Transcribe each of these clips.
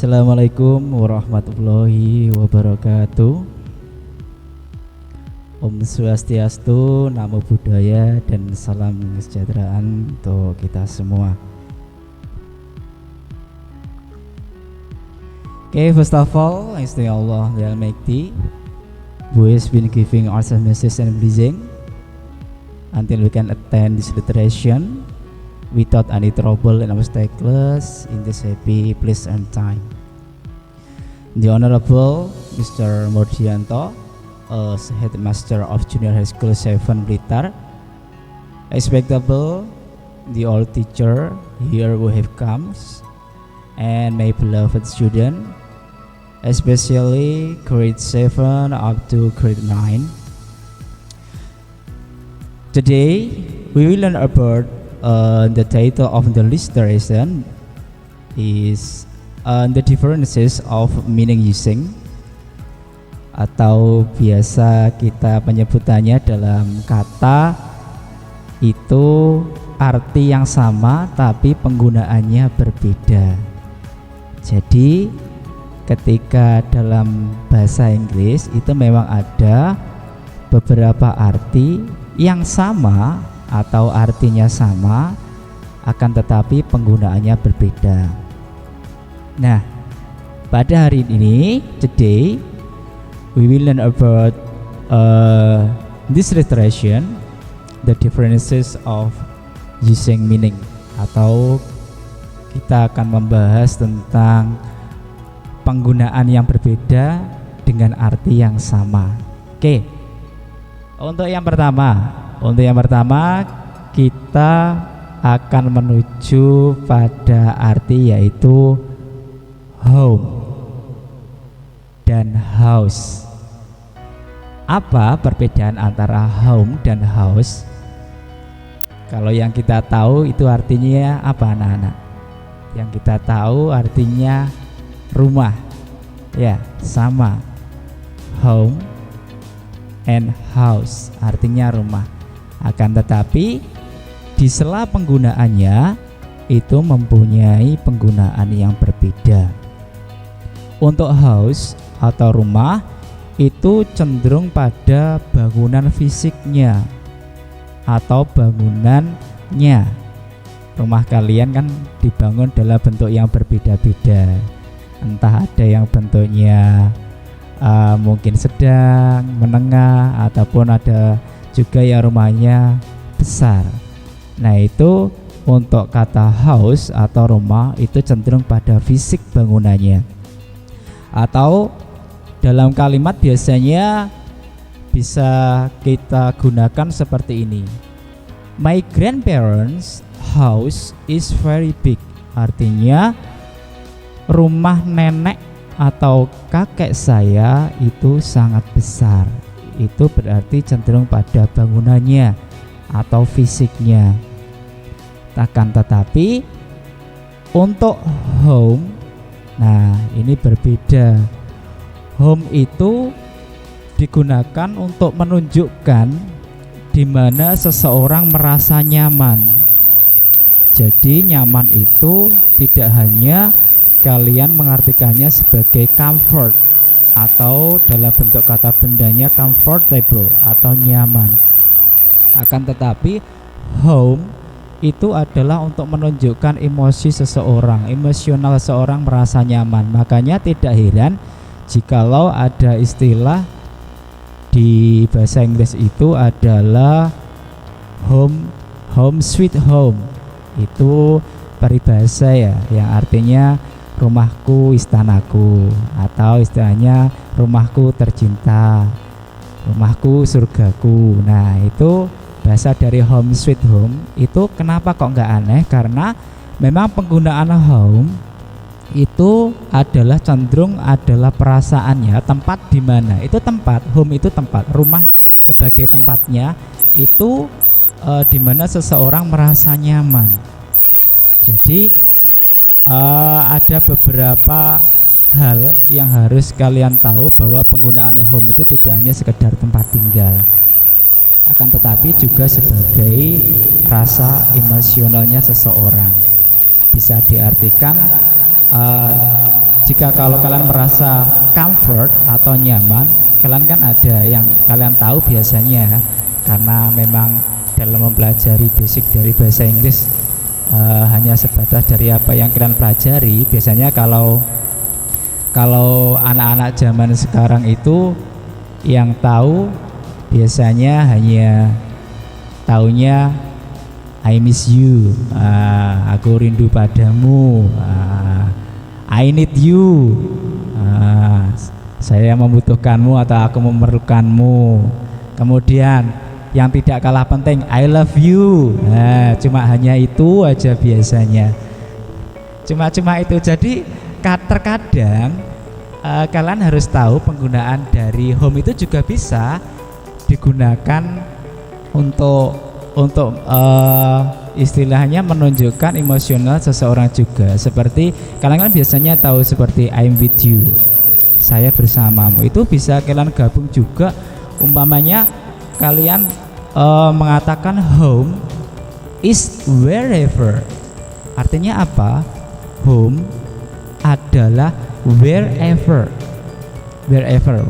Assalamualaikum warahmatullahi wabarakatuh. Om Swastiastu, Namo Buddhaya, dan salam kesejahteraan untuk kita semua. Okay, first of all, thanks to Allah the Almighty, who has been giving us a message and blessing until we can attend this literation without any trouble and obstacles in this happy pleasant time. The Honorable Mr. Mordianto, as Headmaster of Junior High School 7 Blitar, respectable the old teacher here who have come, and my beloved student, especially grade 7 up to grade 9. Today we will learn about the title of the literation is the differences of meaning using, atau biasa kita penyebutannya dalam kata itu arti yang sama tapi penggunaannya berbeda. Jadi ketika dalam bahasa Inggris itu memang ada beberapa arti yang sama atau artinya sama, akan tetapi penggunaannya berbeda. Nah, pada hari ini, today, we will learn about this literation, the differences of using meaning, atau kita akan membahas tentang penggunaan yang berbeda dengan arti yang sama. Oke, untuk yang pertama kita akan menuju pada arti yaitu home dan house. Apa perbedaan antara home dan house? Kalau yang kita tahu itu artinya apa, anak-anak? Yang kita tahu artinya rumah. Ya, sama. Home and house artinya rumah. Akan tetapi di sela penggunaannya itu mempunyai penggunaan yang berbeda. Untuk house atau rumah itu cenderung pada bangunan fisiknya atau bangunannya. Rumah kalian kan dibangun dalam bentuk yang berbeda-beda. Entah ada yang bentuknya mungkin sedang, menengah, ataupun ada juga yang rumahnya besar. Nah, itu untuk kata house atau rumah itu cenderung pada fisik bangunannya. Atau dalam kalimat biasanya bisa kita gunakan seperti ini. My grandparents' house is very big. Artinya rumah nenek atau kakek saya itu sangat besar. Itu berarti cenderung pada bangunannya atau fisiknya. Akan tetapi untuk home, nah ini berbeda. Home itu digunakan untuk menunjukkan di mana seseorang merasa nyaman. Jadi nyaman itu tidak hanya kalian mengartikannya sebagai comfort atau dalam bentuk kata bendanya comfortable atau nyaman. Akan tetapi home itu adalah untuk menunjukkan emosi seseorang, emosional seseorang merasa nyaman. Makanya tidak heran jikalau ada istilah di bahasa Inggris itu adalah home sweet home. Itu peribahasa ya, yang artinya rumahku istanaku, atau istilahnya rumahku tercinta, rumahku surgaku. Nah, itu bahasa dari home sweet home. Itu kenapa kok nggak aneh? Karena memang penggunaan home itu adalah cenderung adalah perasaannya, tempat di mana. Itu tempat, home itu tempat, rumah sebagai tempatnya itu di mana seseorang merasa nyaman. Jadi ada beberapa hal yang harus kalian tahu bahwa penggunaan home itu tidak hanya sekedar tempat tinggal, akan tetapi juga sebagai rasa emosionalnya seseorang. Bisa diartikan jika kalau kalian merasa comfort atau nyaman, kalian kan ada yang kalian tahu biasanya, karena memang dalam mempelajari basic dari bahasa Inggris hanya sebatas dari apa yang kalian pelajari. Biasanya kalau anak-anak zaman sekarang itu yang tahu biasanya hanya taunya I miss you, aku rindu padamu, I need you, saya membutuhkanmu atau aku memerlukanmu. Kemudian yang tidak kalah penting, I love you. Cuma hanya itu aja biasanya. Cuma itu. Jadi terkadang kalian harus tahu penggunaan dari home itu juga bisa digunakan untuk istilahnya menunjukkan emosional seseorang juga. Seperti kalian kan biasanya tahu seperti I'm with you, saya bersamamu. Itu bisa kalian gabung juga. Umpamanya kalian mengatakan home is wherever. Artinya apa? Home adalah wherever.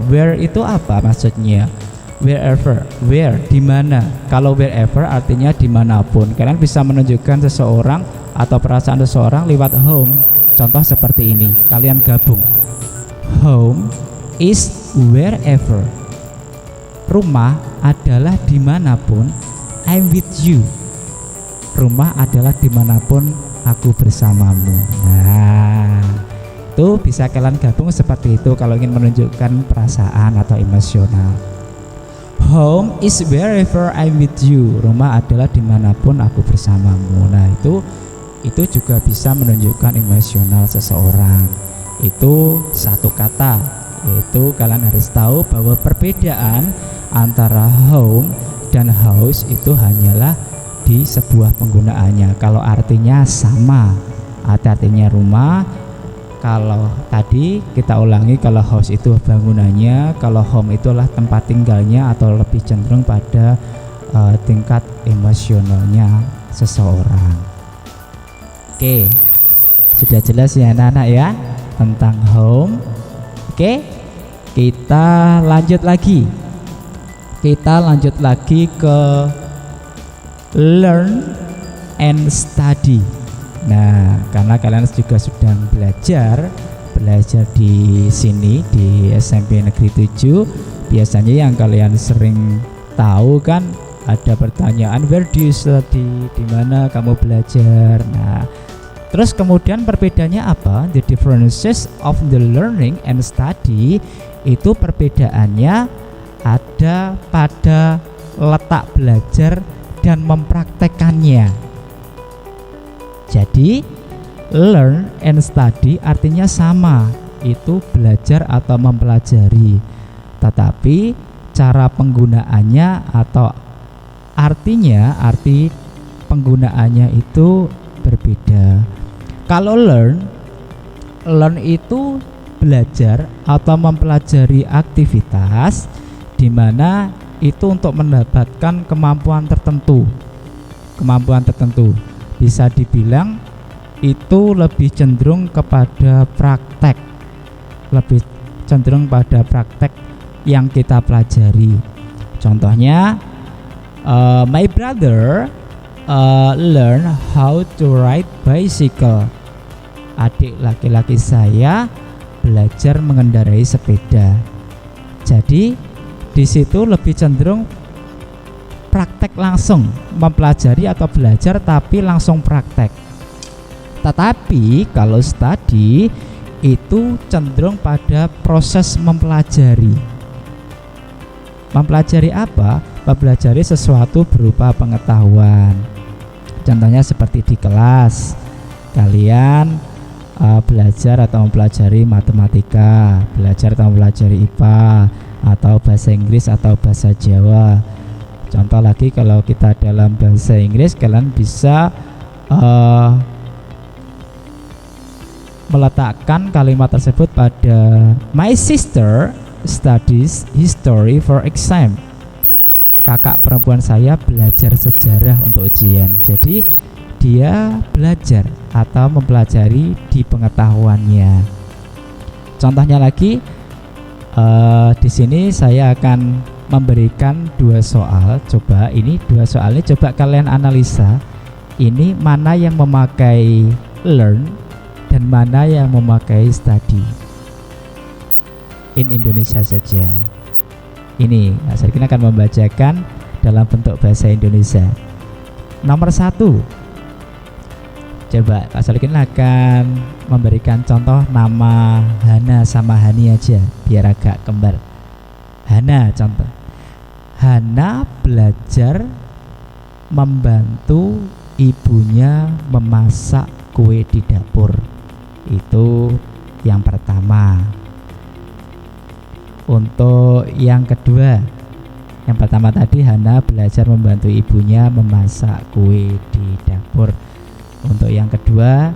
Where itu apa maksudnya? Wherever, where, di mana. Kalau wherever artinya dimanapun. Kalian bisa menunjukkan seseorang atau perasaan seseorang lewat home. Contoh seperti ini, kalian gabung. Home is wherever. Rumah adalah dimanapun I'm with you. Rumah adalah dimanapun aku bersamamu. Nah, itu bisa kalian gabung seperti itu kalau ingin menunjukkan perasaan atau emosional. Home is wherever I'm with you. Rumah adalah dimanapun aku bersamamu. Nah, itu juga bisa menunjukkan emosional seseorang. Itu satu kata. Itu kalian harus tahu bahwa perbedaan antara home dan house itu hanyalah di sebuah penggunaannya. Kalau artinya sama, artinya rumah. Kalau tadi kita ulangi, kalau house itu bangunannya, kalau home itulah tempat tinggalnya atau lebih cenderung pada tingkat emosionalnya seseorang. Oke, sudah jelas ya anak-anak ya tentang home. Oke, kita lanjut lagi. Kita lanjut lagi ke learn and study. Nah, karena kalian juga sudah belajar di sini di SMP Negeri 7, biasanya yang kalian sering tahu kan ada pertanyaan where do you study, di mana kamu belajar. Nah, terus kemudian perbedaannya apa? The differences of the learning and study itu perbedaannya ada pada letak belajar dan mempraktekannya. Jadi learn and study artinya sama, itu belajar atau mempelajari. Tetapi cara penggunaannya atau arti penggunaannya itu berbeda. Kalau learn itu belajar atau mempelajari aktivitas di mana itu untuk mendapatkan kemampuan tertentu. Bisa dibilang itu lebih cenderung kepada praktek, yang kita pelajari. Contohnya, my brother learn how to ride bicycle. Adik laki-laki saya belajar mengendarai sepeda. Jadi di situ lebih cenderung praktek langsung, mempelajari atau belajar tapi langsung praktek. Tetapi kalau study itu cenderung pada proses mempelajari. Mempelajari apa? Mempelajari sesuatu berupa pengetahuan. Contohnya seperti di kelas, kalian belajar atau mempelajari matematika, belajar atau mempelajari IPA, atau bahasa Inggris atau bahasa Jawa. Contoh lagi, kalau kita dalam bahasa Inggris, kalian bisa meletakkan kalimat tersebut pada my sister studies history for exam. Kakak perempuan saya belajar sejarah untuk ujian. Jadi dia belajar atau mempelajari di pengetahuannya. contohnya lagi, di sini saya akan memberikan 2 soal. Coba ini 2 soal ini coba kalian analisa. Ini mana yang memakai learn dan mana yang memakai study. In Indonesia saja. Ini saya akan membacakan dalam bentuk bahasa Indonesia. Nomor 1. Coba Pak Solikin akan memberikan contoh nama Hana sama Hani aja biar agak kembar. Hana contoh. Hana belajar membantu ibunya memasak kue di dapur. Itu yang pertama. Untuk yang kedua, yang pertama tadi Hana belajar membantu ibunya memasak kue di dapur. Untuk yang kedua,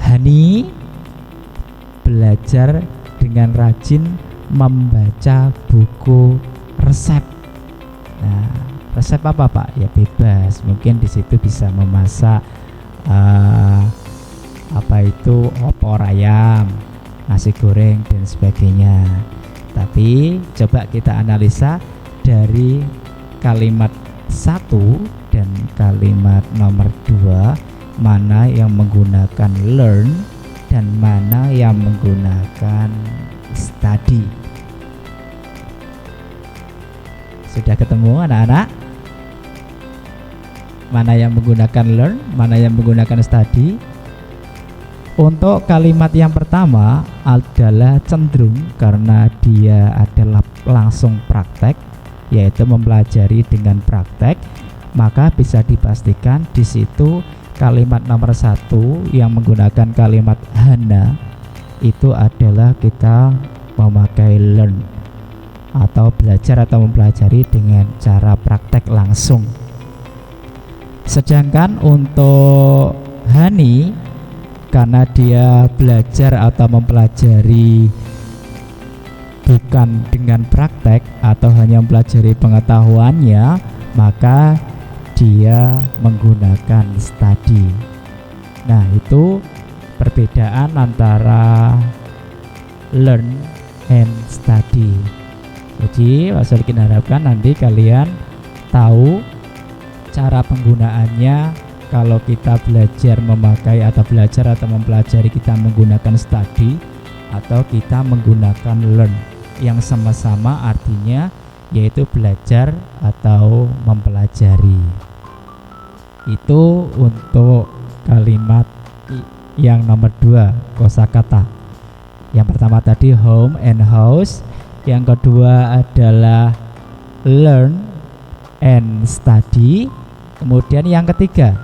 Hani belajar dengan rajin membaca buku resep. Nah, resep apa Pak? Ya bebas. Mungkin di situ bisa memasak opor ayam, nasi goreng dan sebagainya. Tapi coba kita analisa dari kalimat 1 dan kalimat nomor 2, mana yang menggunakan learn dan mana yang menggunakan study. Sudah ketemu anak-anak? Mana yang menggunakan learn, mana yang menggunakan study? Untuk kalimat yang pertama adalah cenderung karena dia adalah langsung praktek, yaitu mempelajari dengan praktek, maka bisa dipastikan di situ kalimat nomor 1 yang menggunakan kalimat Hana itu adalah kita memakai learn atau belajar atau mempelajari dengan cara praktek langsung. Sedangkan untuk Hani, karena dia belajar atau mempelajari bukan dengan praktek atau hanya mempelajari pengetahuannya, maka dia menggunakan study. Nah, itu perbedaan antara learn and study. Jadi Pak Solikin harapkan nanti kalian tahu cara penggunaannya. Kalau kita belajar memakai atau belajar atau mempelajari, kita menggunakan study atau kita menggunakan learn, yang sama-sama artinya yaitu belajar atau mempelajari. Itu untuk kalimat yang nomor 2, kosakata. Yang pertama tadi home and house, yang kedua adalah learn and study. Kemudian yang ketiga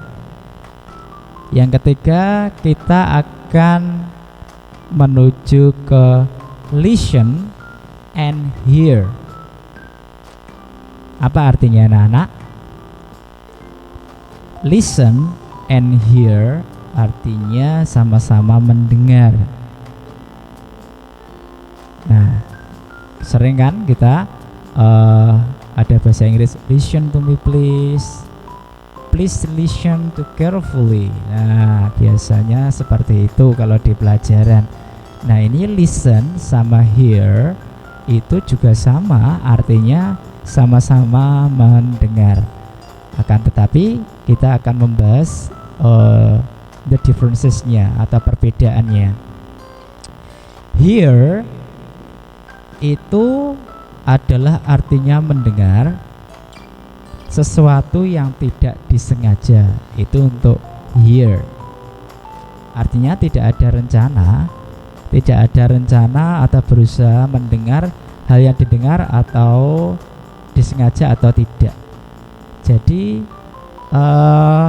kita akan menuju ke listen and hear. Apa artinya anak-anak? Listen and hear artinya sama-sama mendengar. Nah, sering kan kita ada bahasa Inggris, listen to me please. Please listen to carefully. Nah, biasanya seperti itu kalau di pelajaran. Nah, ini listen sama hear itu juga sama, artinya sama-sama mendengar. Akan tetapi kita akan membahas the differences-nya atau perbedaannya. Hear itu adalah artinya mendengar sesuatu yang tidak disengaja, itu untuk hear. Artinya tidak ada rencana atau berusaha mendengar hal yang didengar atau disengaja atau tidak. Jadi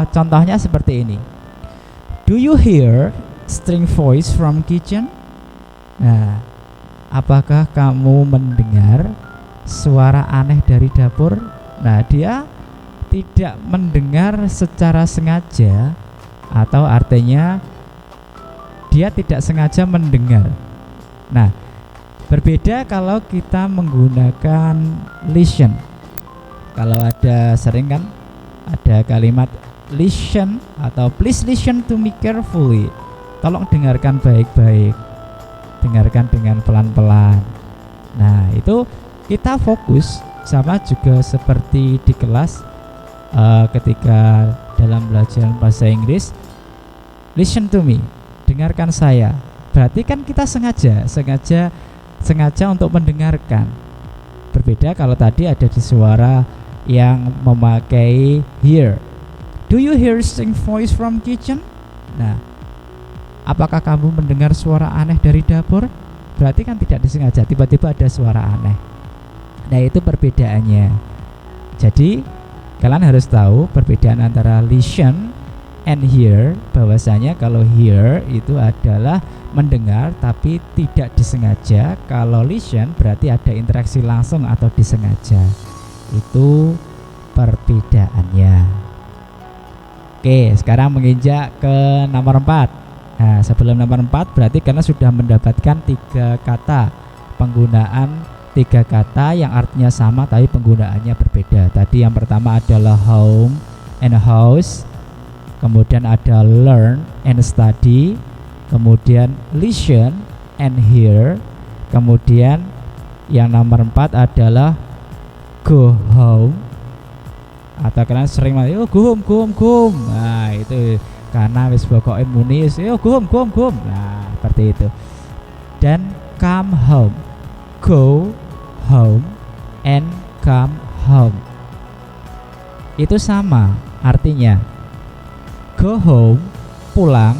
contohnya seperti ini. Do you hear strange voice from kitchen? Nah, apakah kamu mendengar suara aneh dari dapur? Nah, dia tidak mendengar secara sengaja, atau artinya dia tidak sengaja mendengar. Nah, berbeda kalau kita menggunakan listen. Kalau ada sering kan ada kalimat listen atau please listen to me carefully. Tolong dengarkan baik-baik. dengarkan dengan pelan-pelan. Nah, itu kita fokus, sama juga seperti di kelas ketika dalam belajar bahasa Inggris. Listen to me, dengarkan saya. Berarti kan kita sengaja untuk mendengarkan. Berbeda kalau tadi ada di suara yang memakai hear. Do you hear strange voice from kitchen? Nah, apakah kamu mendengar suara aneh dari dapur? Berarti kan tidak disengaja, tiba-tiba ada suara aneh. Nah, itu perbedaannya. Jadi kalian harus tahu perbedaan antara listen and hear, bahwasanya kalau hear itu adalah mendengar tapi tidak disengaja. Kalau listen berarti ada interaksi langsung atau disengaja. Itu perbedaannya. Oke, sekarang menginjak ke nomor 4. Nah, sebelum nomor 4 berarti karena sudah mendapatkan 3 kata. Penggunaan 3 kata yang artinya sama tapi penggunaannya berbeda. Tadi yang pertama adalah home and house. Kemudian ada learn and study. Kemudian listen and hear. Kemudian yang nomor 4 adalah go home. Atau kalian sering oh go home. Nah, itu karena wis pokoke muni wis go home. Nah, seperti itu. Dan come home. Go home and come home. Itu sama artinya. Go home, pulang,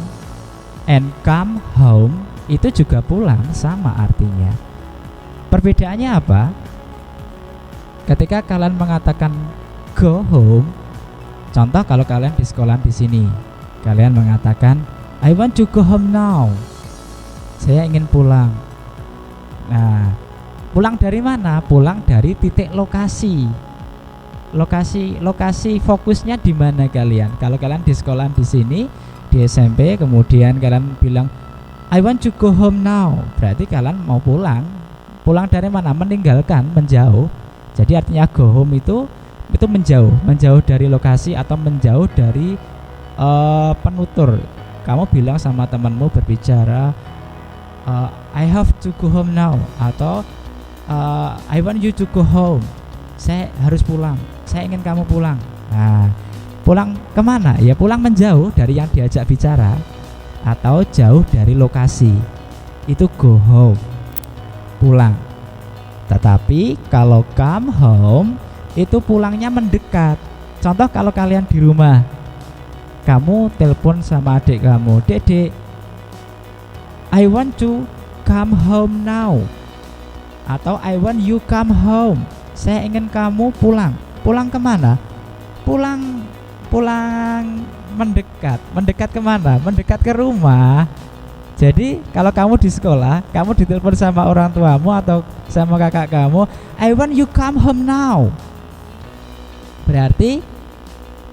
and come home itu juga pulang, sama artinya. Perbedaannya apa? Ketika kalian mengatakan go home, contoh kalau kalian di sekolah di sini, kalian mengatakan I want to go home now. Saya ingin pulang. Nah, pulang dari mana? Pulang dari titik lokasi. Lokasi fokusnya di mana kalian? Kalau kalian di sekolah di sini, di SMP, kemudian kalian bilang I want to go home now, berarti kalian mau pulang. Pulang dari mana? Meninggalkan, menjauh. Jadi artinya go home itu menjauh dari lokasi atau menjauh dari penutur. Kamu bilang sama temanmu berbicara I have to go home now, atau I want you to go home. Saya harus pulang, saya ingin kamu pulang. Nah, pulang kemana? Ya pulang menjauh dari yang diajak bicara atau jauh dari lokasi. Itu go home, pulang. Tetapi kalau come home itu pulangnya mendekat. Contoh kalau kalian di rumah, kamu telepon sama adik kamu, Dek, I want to come home now, atau I want you come home. Saya ingin kamu pulang. Pulang kemana? Pulang mendekat. Mendekat kemana? Mendekat ke rumah. Jadi kalau kamu di sekolah, kamu ditelepon sama orang tuamu atau sama kakak kamu, I want you come home now. Berarti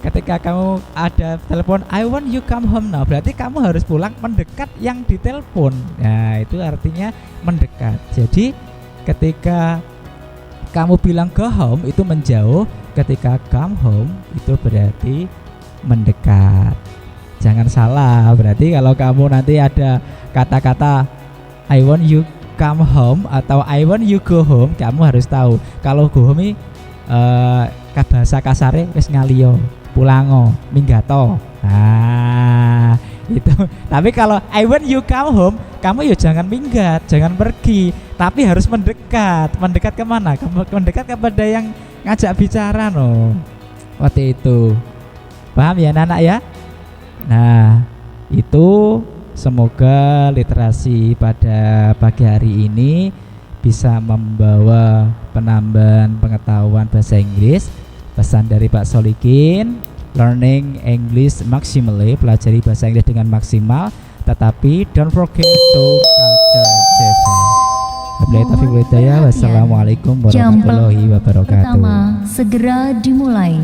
ketika kamu ada telepon I want you come home now, berarti kamu harus pulang mendekat yang ditelepon. Nah, itu artinya mendekat. Jadi ketika kamu bilang go home itu menjauh, ketika come home itu berarti mendekat. Jangan salah, berarti kalau kamu nanti ada kata-kata I want you come home atau I want you go home, kamu harus tahu kalau go home ini bahasa kasare wis ngaliyo, pulango, minggato. Nah, itu. Tapi kalau I want you come home, kamu ya jangan minggat, jangan pergi, tapi harus mendekat. Mendekat kemana? Mendekat kepada yang ngajak bicara, no. Waktu itu. Paham ya anak-anak ya? Nah, itu semoga literasi pada pagi hari ini bisa membawa penambahan pengetahuan bahasa Inggris. Pesan dari Pak Solikin, learning English maximally, pelajari bahasa Inggris dengan maksimal, tetapi don't forget to culture Java. Wabillahi taufiq wal hidayah. Wassalamualaikum warahmatullahi wabarakatuh. Pertama segera dimulai.